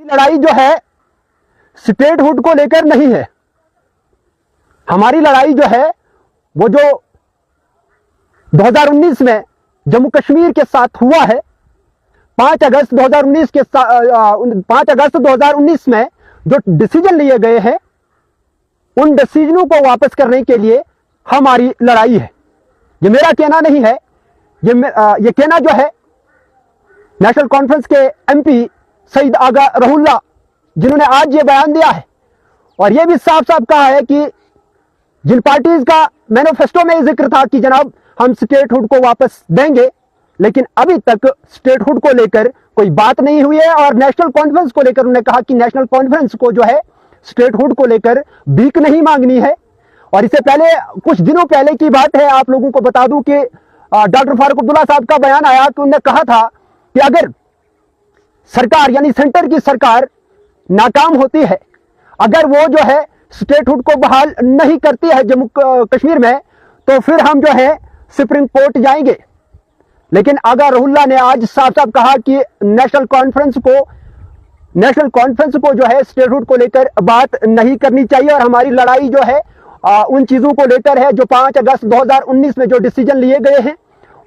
लड़ाई जो है स्टेटहुड को लेकर नहीं है। हमारी लड़ाई जो है वो जो 2019 में जम्मू कश्मीर के साथ हुआ है, 5 अगस्त 2019 में जो डिसीजन लिए गए हैं, उन डिसीजनों को वापस करने के लिए हमारी लड़ाई है। ये मेरा कहना नहीं है, ये कहना जो है नेशनल कॉन्फ्रेंस के एमपी सईद आगा रहुल्ला, जिन्होंने आज ये बयान दिया है और ये भी साफ साफ कहा है कि जिन पार्टीज का मैनिफेस्टो में जिक्र था कि जनाब हम स्टेटहुड को वापस देंगे, लेकिन अभी तक स्टेटहुड को लेकर कोई बात नहीं हुई है। और नेशनल कॉन्फ्रेंस को लेकर उन्होंने कहा कि नेशनल कॉन्फ्रेंस को जो है स्टेटहुड को लेकर भीख नहीं मांगनी है। और इससे पहले कुछ दिनों पहले की बात है, आप लोगों को बता दूं कि डॉक्टर फारूक अब्दुल्ला साहब का बयान आया कि उन्होंने कहा था कि अगर सरकार यानी सेंटर की सरकार नाकाम होती है, अगर वो जो है स्टेटहुड को बहाल नहीं करती है जम्मू कश्मीर में, तो फिर हम जो है सुप्रीम कोर्ट जाएंगे। लेकिन आगा रहुल्ला ने आज साफ साफ कहा कि नेशनल कॉन्फ्रेंस को जो है स्टेटहुड को लेकर बात नहीं करनी चाहिए और हमारी लड़ाई जो है उन चीजों को लेकर है जो 5 अगस्त 2019 में जो डिसीजन लिए गए हैं,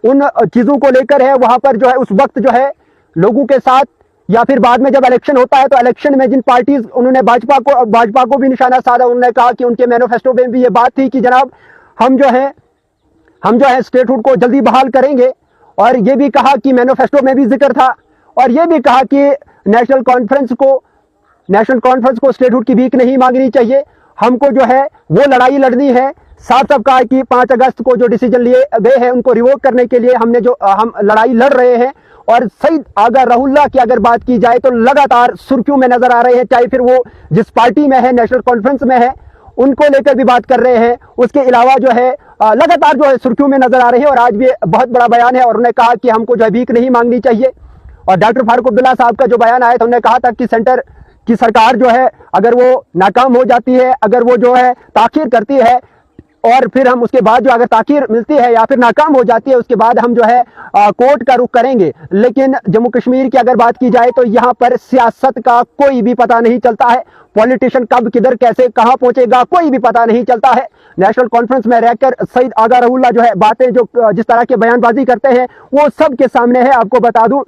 उन चीजों को लेकर है। वहां पर जो है उस वक्त जो है लोगों के साथ या फिर बाद में जब इलेक्शन होता है तो इलेक्शन में जिन पार्टीज, उन्होंने भाजपा को भी निशाना साधा। उन्होंने कहा कि उनके मैनिफेस्टो में भी ये बात थी कि जनाब हम जो है स्टेटहुड को जल्दी बहाल करेंगे। और ये भी कहा कि मैनिफेस्टो में भी जिक्र था और ये भी कहा कि नेशनल कॉन्फ्रेंस को स्टेटहुड की भीख नहीं मांगनी चाहिए, हमको जो है वो लड़ाई लड़नी है। साफ साफ कहा कि 5 अगस्त को जो डिसीजन लिए गए हैं उनको रिवोक करने के लिए हम लड़ाई लड़ रहे हैं। और सईद आगा रहुल्ला की अगर बात की जाए तो लगातार सुर्खियों में नजर आ रहे हैं, चाहे फिर वो जिस पार्टी में है, नेशनल कॉन्फ्रेंस में है, उनको लेकर भी बात कर रहे हैं। उसके अलावा जो है लगातार जो है सुर्खियों में नजर आ रहे हैं। और आज भी बहुत बड़ा बयान है और उन्होंने कहा कि हमको जो है भीख नहीं मांगनी चाहिए। और डॉक्टर फारूक अब्दुल्ला साहब का जो बयान आया था, उन्होंने कहा था कि सेंटर की सरकार जो है अगर वो नाकाम हो जाती है, अगर वो जो है ताखीर करती है और फिर हम उसके बाद जो अगर ताखीर मिलती है या फिर नाकाम हो जाती है, उसके बाद हम जो है कोर्ट का रुख करेंगे। लेकिन जम्मू कश्मीर की अगर बात की जाए तो यहाँ पर सियासत का कोई भी पता नहीं चलता है। पॉलिटिशियन कब किधर कैसे कहां पहुंचेगा कोई भी पता नहीं चलता है। नेशनल कॉन्फ्रेंस में रहकर सईद आगा रहुल्ला जो है बातें जो जिस तरह के बयानबाजी करते हैं वो सबके सामने है, आपको बता दूं।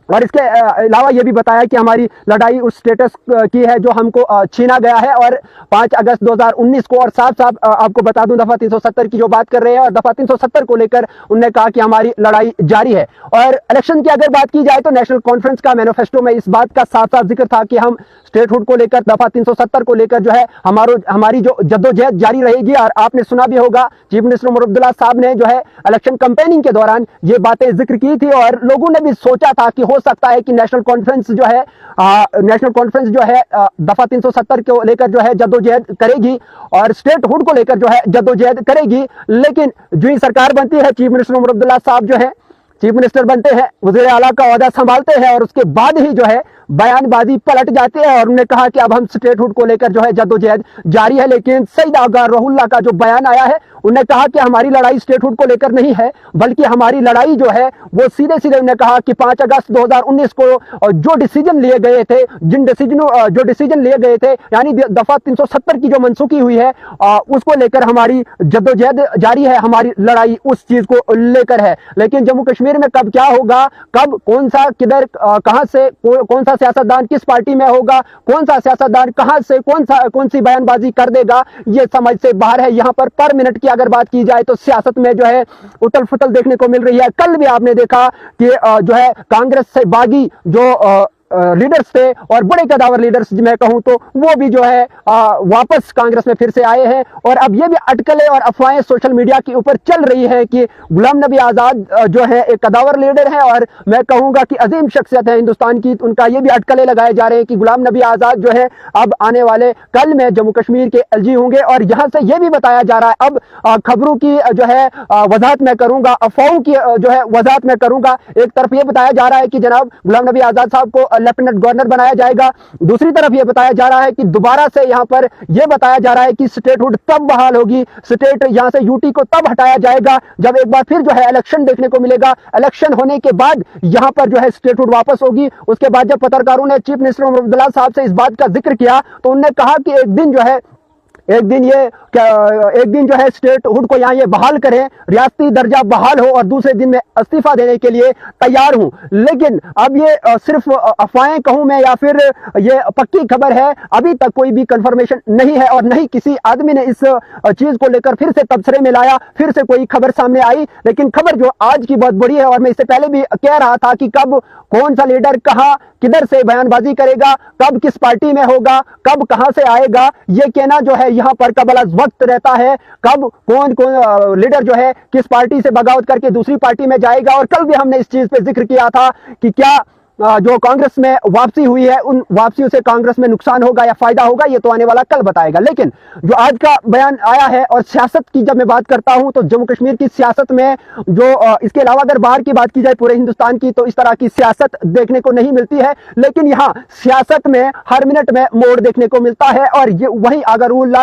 और इसके अलावा यह भी बताया कि हमारी लड़ाई उस स्टेटस की है जो हमको छीना गया है और 5 अगस्त 2019 को। और साफ साफ आपको बता दूं दफा 370 की जो बात कर रहे हैं और दफा 370 को लेकर उन्होंने कहा कि हमारी लड़ाई जारी है। और इलेक्शन की अगर बात की जाए तो नेशनल कॉन्फ्रेंस का मैनिफेस्टो में इस बात का साफ साफ जिक्र था कि हम स्टेटहुड को लेकर दफा 370 को लेकर जो है हमारी जो जद्दोजहद जारी रहेगी। और आपने सुना भी होगा चीफ मिनिस्टर उमर अब्दुल्ला साहब ने जो है इलेक्शन कैंपेनिंग के दौरान ये बातें जिक्र की थी और लोगों ने भी सोचा था कि हो सकता है कि नेशनल कॉन्फ्रेंस जो है दफा 370 को लेकर जो है जद्दोजहद करेगी और स्टेटहुड को लेकर जो है जद्दोजहद करेगी। लेकिन जो ही सरकार बनती है, चीफ मिनिस्टर उमर अब्दुल्ला साहब जो है चीफ मिनिस्टर बनते हैं, वज़ीर आला का ओहदा संभालते हैं और उसके बाद ही जो है बयानबाजी पलट जाती है। और उन्होंने कहा कि अब हम स्टेटहुड को लेकर जो है जद्दोजहद जारी है। लेकिन सईद आगा रहुल्ला का जो बयान आया है, उन्होंने कहा कि हमारी लड़ाई स्टेटहुड को लेकर नहीं है, बल्कि हमारी लड़ाई जो है वो सीधे सीधे उन्होंने कहा कि 5 अगस्त 2019 को जो डिसीजन लिए गए थे, जो डिसीजन लिए गए थे यानी दफा 370 की जो मनसूखी हुई है उसको लेकर हमारी जद्दोजहद जारी है, हमारी लड़ाई उस चीज को लेकर है। लेकिन जम्मू कश्मीर में कब क्या होगा, कब कौन सा किधर कहां से कौन सा सियासतदान किस पार्टी में होगा, कौन सा सियासतदान कहां से कौन सी बयानबाजी कर देगा, ये समझ से बाहर है। यहां पर मिनट की अगर बात की जाए तो सियासत में जो है उथल फुथल देखने को मिल रही है। कल भी आपने देखा कि जो है कांग्रेस से बागी जो लीडर्स थे और बड़े कदावर लीडर्स मैं कहूं तो वो भी जो है वापस कांग्रेस में फिर से आए हैं। और अब ये भी अटकलें और अफवाहें सोशल मीडिया के ऊपर चल रही है कि गुलाम नबी आजाद जो है एक कदावर लीडर है और मैं कहूंगा कि अजीम शख्सियत है हिंदुस्तान की। उनका ये भी अटकलें लगाए जा रहे हैं कि गुलाम नबी आजाद जो है अब आने वाले कल में जम्मू कश्मीर के एलजी होंगे। और यहां से ये भी बताया जा रहा है, अब खबरों की जो है वजाहत मैं करूंगा, अफवाहों की जो है वजाहत मैं करूंगा। एक तरफ ये बताया जा रहा है कि जनाब गुलाम नबी आजाद साहब को लेफ्टिनेंट गवर्नर बनाया जाएगा। दूसरी तरफ ये बताया जा रहा है कि दोबारा से यहाँ पर यह बताया जा रहा है कि स्टेटहुड तब बहाल होगी, स्टेट यहाँ से यूटी को तब हटाया जाएगा जब एक बार फिर जो है इलेक्शन देखने को मिलेगा। इलेक्शन होने के बाद यहाँ पर जो है स्टेटहुड वापस होगी। उसके बाद जब पत्रकारों ने चीफ मिनिस्टर उमर अब्दुल्ला साहब से इस बात का जिक्र किया तो उन्होंने कहा कि एक दिन जो है स्टेटहुड को यहाँ ये बहाल करें, रियासती दर्जा बहाल हो और दूसरे दिन में इस्तीफा देने के लिए तैयार हूं। लेकिन अब ये सिर्फ अफवाहें कहूं मैं या फिर ये पक्की खबर है, अभी तक कोई भी कंफर्मेशन नहीं है और नहीं किसी आदमी ने इस चीज को लेकर फिर से तबसरे में लाया, फिर से कोई खबर सामने आई। लेकिन खबर जो आज की बहुत बड़ी है और मैं इससे पहले भी कह रहा था कि कब कौन सा लीडर कहां किधर से बयानबाजी करेगा, कब किस पार्टी में होगा, कब कहां से आएगा, ये कहना जो है यहाँ पर कबल अज़ वक्त रहता है। कब कौन लीडर जो है किस पार्टी से बगावत करके दूसरी पार्टी में जाएगा। और कल भी हमने इस चीज पे जिक्र किया था कि क्या जो कांग्रेस में वापसी हुई है उन वापसियों से कांग्रेस में नुकसान होगा या फायदा होगा, ये तो आने वाला कल बताएगा। लेकिन जो आज का बयान आया है और सियासत की जब मैं बात करता हूं तो जम्मू कश्मीर की सियासत में जो इसके अलावा अगर बाहर की बात की जाए पूरे हिंदुस्तान की तो इस तरह की सियासत देखने को नहीं मिलती है। लेकिन यहाँ सियासत में हर मिनट में मोड़ देखने को मिलता है और ये वही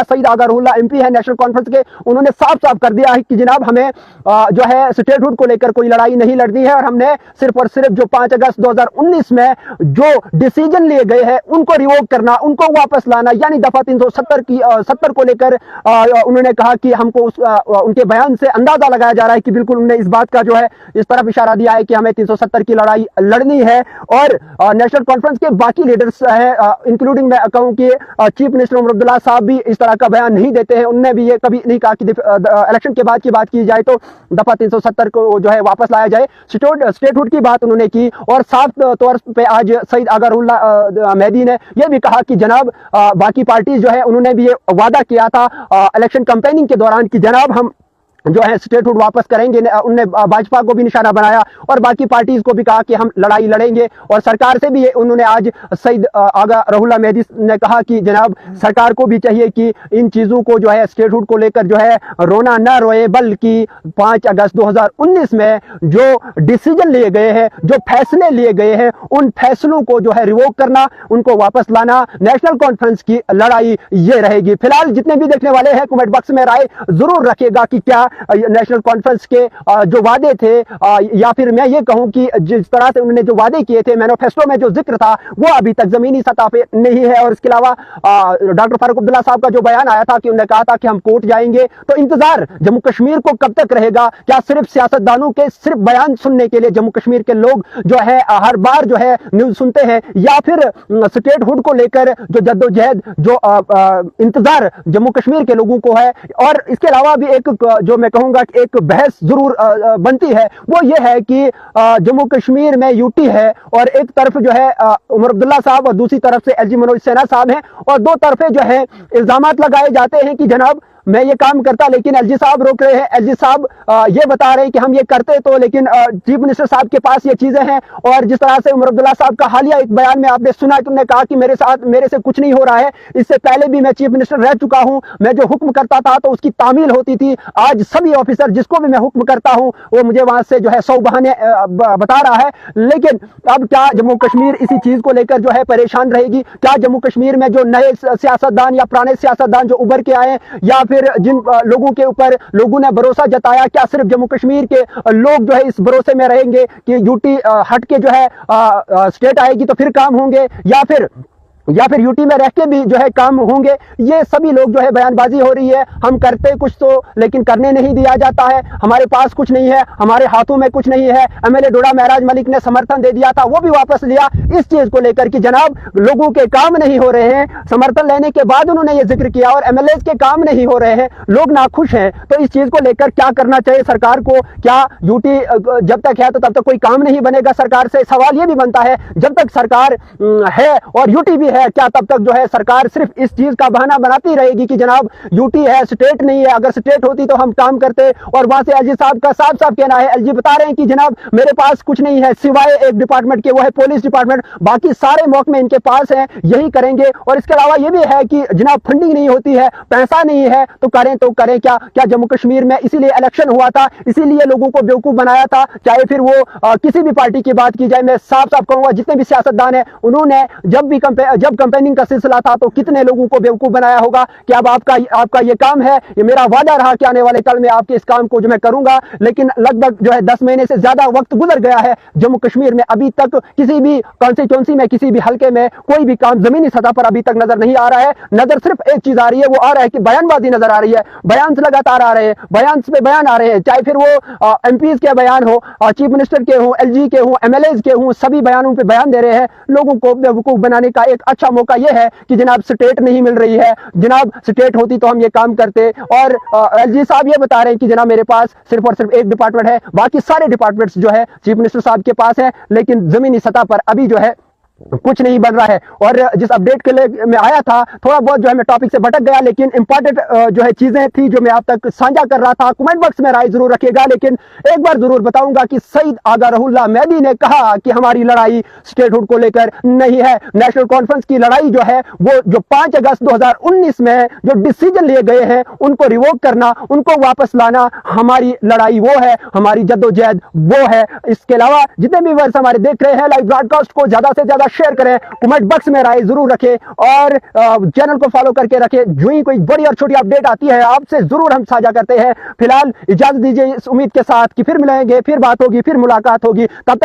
सईद अगरुल्ला MP है नेशनल कॉन्फ्रेंस के, उन्होंने साफ साफ कर दिया है कि जनाब हमें जो है स्टेटहुड को लेकर कोई लड़ाई नहीं लड़नी है और हमने सिर्फ और सिर्फ जो 5 अगस्त 2019 में जो डिसीजन लिए गए हैं उनको रिवोक करना, उनको वापस लाना, यानी दफा 370 को लेकर उन्होंने कहा कि हमको उनके बयान से अंदाजा लगाया जा रहा है कि बिल्कुल उन्होंने इस बात का जो है इस तरफ इशारा दिया है कि हमें 370 की लड़ाई लड़नी है। और नेशनल कॉन्फ्रेंस के बाकी लीडर्स हैं, इंक्लूडिंग मैं कहूं कि चीफ मिनिस्टर उमर अब्दुल्ला साहब भी इस तरह का बयान नहीं देते हैं। उन्होंने भी ये कभी नहीं कहा कि इलेक्शन के बाद की बात की जाए तो दफा 370 को जो है वापस लाया जाए। स्टेटहुड की बात उन्होंने की और साफ तौर पे आज सईद अगरुल्ला मेहदी ने यह भी कहा कि जनाब बाकी पार्टी जो है उन्होंने भी ये वादा किया था इलेक्शन कैंपेनिंग के दौरान कि जनाब हम जो है स्टेटहुड वापस करेंगे। उनने भाजपा को भी निशाना बनाया और बाकी पार्टीज को भी कहा कि हम लड़ाई लड़ेंगे। और सरकार से भी ये उन्होंने आज सईद अगरुल्ला मेहदी ने कहा कि जनाब सरकार को भी चाहिए कि इन चीजों को जो है स्टेटहुड को लेकर जो है रोना न रोए, बल्कि 5 अगस्त 2019 में जो डिसीजन लिए गए हैं, जो फैसले लिए गए हैं, उन फैसलों को जो है रिवोक करना, उनको वापस लाना, नेशनल कॉन्फ्रेंस की लड़ाई ये रहेगी। फिलहाल जितने भी देखने वाले हैं कमेंट बॉक्स में राय जरूर रखिएगा कि क्या नेशनल कॉन्फ्रेंस के जो वादे थे या फिर मैं ये कहूं कि जिस तरह से उन्होंने जो वादे किए थे मैनिफेस्टो में जो जिक्र था वो अभी तक जमीनी सतह पे नहीं है। और इसके अलावा डॉक्टर फारूक अब्दुल्ला साहब का जो बयान आया था कि उन्होंने कहा था कि हम कोर्ट जाएंगे, तो इंतजार जम्मू कश्मीर को कब तक रहेगा? क्या सिर्फ सियासतदानों के सिर्फ बयान सुनने के लिए जम्मू कश्मीर के लोग जो है हर बार जो है न्यूज सुनते हैं, या फिर स्टेटहुड को लेकर जो जद्दोजहद जो इंतजार जम्मू कश्मीर के लोगों को है? और इसके अलावा भी एक जो मैं कहूंगा कि एक बहस जरूर बनती है, वो ये है कि जम्मू कश्मीर में यूटी है और एक तरफ जो है उमर अब्दुल्ला साहब और दूसरी तरफ से LG मनोज सिन्हा साहब हैं और दो तरफे जो है इल्जामात लगाए जाते हैं कि जनाब मैं ये काम करता लेकिन LG साहब रोक रहे हैं, LG साहब ये बता रहे हैं कि हम ये करते तो, लेकिन चीफ मिनिस्टर साहब के पास ये चीजें हैं। और जिस तरह से उमर अब्दुल्ला साहब का हालिया एक बयान में आपने सुना कि उन्होंने कहा कि मेरे से कुछ नहीं हो रहा है, इससे पहले भी मैं चीफ मिनिस्टर रह चुका हूं, मैं जो हुक्म करता था तो उसकी तामील होती थी, आज सभी ऑफिसर जिसको भी मैं हुक्म करता हूं वो मुझे वहां से जो है 100 बहाने बता रहा है। लेकिन अब क्या जम्मू कश्मीर इसी चीज को लेकर जो है परेशान रहेगी? क्या जम्मू कश्मीर में जो नए सियासतदान या पुराने सियासतदान जो उभर के आए या फिर जिन लोगों के ऊपर लोगों ने भरोसा जताया, क्या सिर्फ जम्मू कश्मीर के लोग जो है इस भरोसे में रहेंगे कि यूटी हट के जो है स्टेट आएगी तो फिर काम होंगे, या फिर यूटी में रह के भी जो है काम होंगे? ये सभी लोग जो है बयानबाजी हो रही है, हम करते कुछ तो लेकिन करने नहीं दिया जाता है, हमारे पास कुछ नहीं है, हमारे हाथों में कुछ नहीं है। MLA डोडा महराज मलिक ने समर्थन दे दिया था, वो भी वापस लिया इस चीज को लेकर कि जनाब लोगों के काम नहीं हो रहे हैं। समर्थन लेने के बाद उन्होंने ये जिक्र किया और MLAs के काम नहीं हो रहे हैं, लोग नाखुश हैं। तो इस चीज को लेकर क्या करना चाहिए सरकार को? क्या यूटी जब तक है तो तब तक कोई काम नहीं बनेगा सरकार से? सवाल ये भी बनता है जब तक सरकार है और यूटी भी है, क्या तब तक जो है सरकार सिर्फ इस चीज का बहाना बनाती रहेगी कि जनाब यूटी है, स्टेट नहीं है, अगर स्टेट होती तो हम काम करते। और वहां से एलजी साहब का साफ साफ कहना है, एलजी बता रहे हैं कि जनाब मेरे पास कुछ नहीं है सिवाय एक डिपार्टमेंट के, वो है पुलिस डिपार्टमेंट, बाकी सारे महकमे इनके पास हैं, यही करेंगे। और इसके अलावा ये भी है कि जनाब फंडिंग नहीं होती है, पैसा नहीं है, तो करें क्या? क्या जम्मू कश्मीर में इसीलिए इलेक्शन हुआ था, इसीलिए लोगों को बेवकूफ बनाया था? चाहे फिर वो किसी भी पार्टी की बात की जाए, मैं साफ साफ कहूंगा जितने भी सियासतदान हैं उन्होंने जब कैंपेनिंग का सिलसिला था तो कितने लोगों को बेवकूफ बनाया होगा कि अब आपका ये काम है, ये मेरा वादा रहा कि आने वाले कल में आपके इस काम को जो मैं करूंगा। लेकिन लगभग जो है 10 महीने से ज्यादा वक्त गुजर गया है, जम्मू कश्मीर में अभी तक किसी भी कॉन्स्टिट्यूंसी में, किसी भी हल्के में कोई भी काम जमीनी सतह पर अभी तक नजर नहीं आ रहा है। नजर सिर्फ एक चीज आ रही है, वो आ रहा है कि बयानबाजी नजर आ रही है, बयान लगातार आ रहे हैं, बयान पे बयान आ रहे हैं, चाहे फिर वो एमपीज के बयान हो, चीफ मिनिस्टर के हो, एलजी के हो, एमएलएज के हो, सभी बयानों पे बयान दे रहे हैं। लोगों को बेवकूफ बनाने का एक अच्छा मौका यह है कि जनाब स्टेट नहीं मिल रही है, जनाब स्टेट होती तो हम ये काम करते। और एलजी साहब ये बता रहे हैं कि जनाब मेरे पास सिर्फ और सिर्फ एक डिपार्टमेंट है, बाकी सारे डिपार्टमेंट्स जो है चीफ मिनिस्टर साहब के पास है, लेकिन जमीनी सतह पर अभी जो है कुछ नहीं बन रहा है। और जिस अपडेट के लिए मैं आया था, थोड़ा बहुत जो है मैं टॉपिक से भटक गया, लेकिन इंपॉर्टेंट जो है चीजें थी जो मैं आप तक साझा कर रहा था। कमेंट बॉक्स में राय जरूर रखिएगा, लेकिन एक बार जरूर बताऊंगा कि सईद आगा रहूल्लाह मेहदी ने कहा कि हमारी लड़ाई स्टेटहुड को लेकर नहीं है। नेशनल कॉन्फ्रेंस की लड़ाई जो है वो जो 5 अगस्त 2019 में जो डिसीजन लिए गए हैं उनको रिवोक करना, उनको वापस लाना, हमारी लड़ाई वो है, हमारी जद्दोजहद वो है। इसके अलावा जितने भी वर्ष हमारे देख रहे हैं लाइव ब्रॉडकास्ट को ज्यादा से ज्यादा शेयर करें, कमेंट बॉक्स में राय जरूर रखें और चैनल को फॉलो करके रखें। जो ही कोई बड़ी और छोटी अपडेट आती है आपसे जरूर हम साझा करते हैं। फिलहाल इजाजत दीजिए इस उम्मीद के साथ कि फिर मिलेंगे, फिर बात होगी, फिर मुलाकात होगी। तब तक